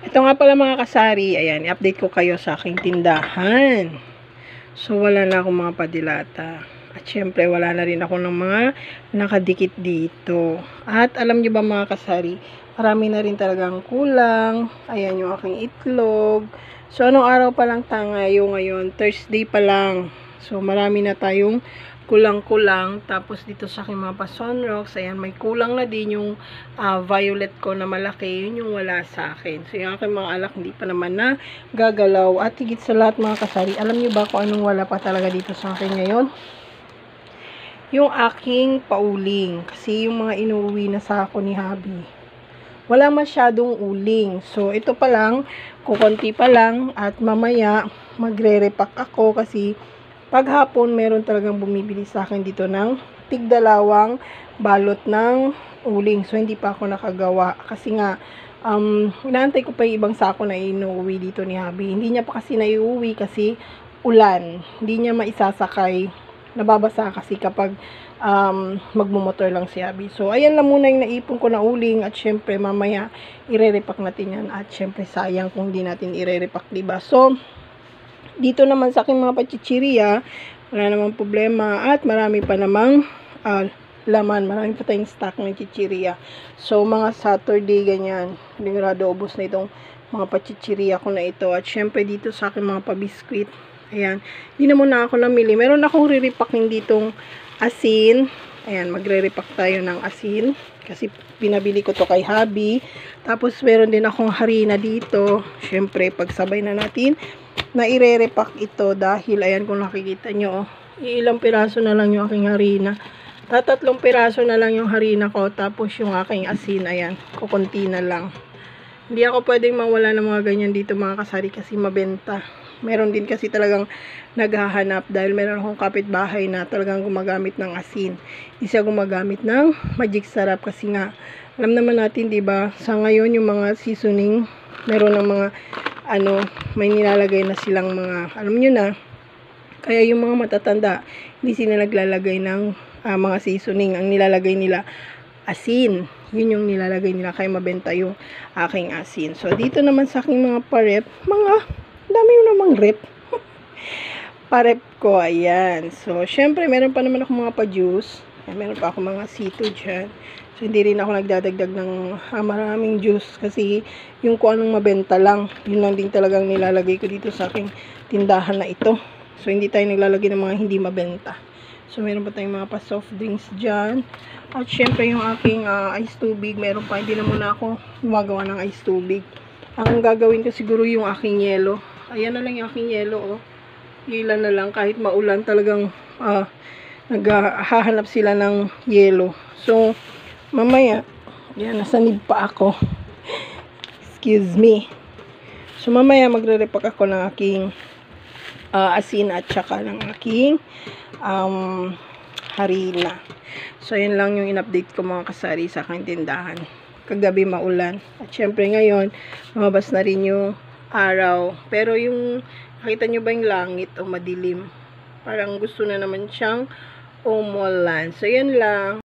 Ito nga pala mga kasari, ayan, i-update ko kayo sa aking tindahan. So, wala na akong mga padilata. At syempre, wala na rin ako ng mga nakadikit dito. At alam nyo ba mga kasari, marami na rin talagang kulang. Ayan yung aking itlog. So, anong araw pa lang tayo ngayon? Thursday pa lang. So, marami na tayong kulang-kulang. Tapos dito sa aking mga pa-sunrocks, ayan, may kulang na din yung violet ko na malaki. Yun yung wala sa akin. So, yung aking mga alak hindi pa naman na gagalaw. At higit sa lahat mga kasari, alam nyo ba kung anong wala pa talaga dito sa akin ngayon? Yung aking pauling. Kasi yung mga inuwi na sa ako ni Habi, wala masyadong uling. So, ito pa lang, kukunti pa lang, at mamaya magre-repack ako kasi paghapon meron talagang bumibili sa akin dito ng tigdalawang balot ng uling. So, hindi pa ako nakagawa kasi nga, inaantay ko pa yung ibang sako na inuwi dito ni Habi. Hindi niya pa kasi naiuwi kasi ulan. Hindi niya maisasakay. Nababasa kasi kapag magmumotor lang si Habi. So, ayan lang muna yung naipon ko na uling at syempre mamaya ire-repack natin yan at syempre sayang kung di natin ire-repack, diba? So, dito naman sa aking mga pachichiriya, wala namang problema at marami pa namang laman. Marami pa tayong stock ng chichiriya. So, mga Saturday, ganyan. Sigurado ubos na itong mga pachichiriya ko na ito. At syempre dito sa aking mga pabiskwit, ayan, hindi na muna ako namili. Meron akong re-repacking ditong asin. Ayan, magre-repack tayo ng asin. Kasi pinabili ko to kay Habi. Tapos meron din akong harina dito. Syempre, pagsabay na natin na ire-repack ito dahil ayan kung nakikita nyo, ilang piraso na lang yung aking harina. Tatlong piraso na lang yung harina ko. Tapos yung aking asin, ayan, kukunti na lang. Hindi ako pwedeng mawala ng mga ganyan dito mga kasari kasi mabenta. Meron din kasi talagang naghahanap dahil meron akong kapitbahay na talagang gumagamit ng asin. Hindi siya gumagamit ng magic sarap kasi nga, alam naman natin, diba, sa ngayon yung mga seasoning, meron ng mga may nilalagay na silang mga, alam nyo na, kaya yung mga matatanda, hindi sila naglalagay ng mga seasoning. Ang nilalagay nila, asin. Yun yung nilalagay nila, kaya mabenta yung aking asin. So, dito naman sa aking mga parep, dami yung namang rep. Parep ko, ayan. So, syempre, meron pa naman ako mga pa-juice. Meron pa ako mga sito dyan. So, hindi rin ako nagdadagdag ng maraming juice kasi yung kung anong mabenta lang, yun lang din talagang nilalagay ko dito sa aking tindahan na ito. So, hindi tayo naglalagay ng mga hindi mabenta. So, meron pa tayong mga pa-soft drinks dyan. At syempre, yung aking ice tubig, meron pa. Hindi na muna ako gumagawa ng ice tubig. Ang gagawin ko siguro yung aking yelo. Ayan na lang yung aking yelo, oh. Ilan na lang, kahit maulan talagang naghahanap sila ng yelo. So, mamaya, yan, nasanib pa ako. Excuse me. So, mamaya magre-repack ako ng aking asin at saka ng aking harina. So, yan lang yung in-update ko mga kasari sa aking tindahan. Kagabi maulan. At syempre ngayon, lumabas na rin yung araw. Pero yung, nakita nyo ba yung langit o madilim? Parang gusto na naman siyang umulan. So, yan lang.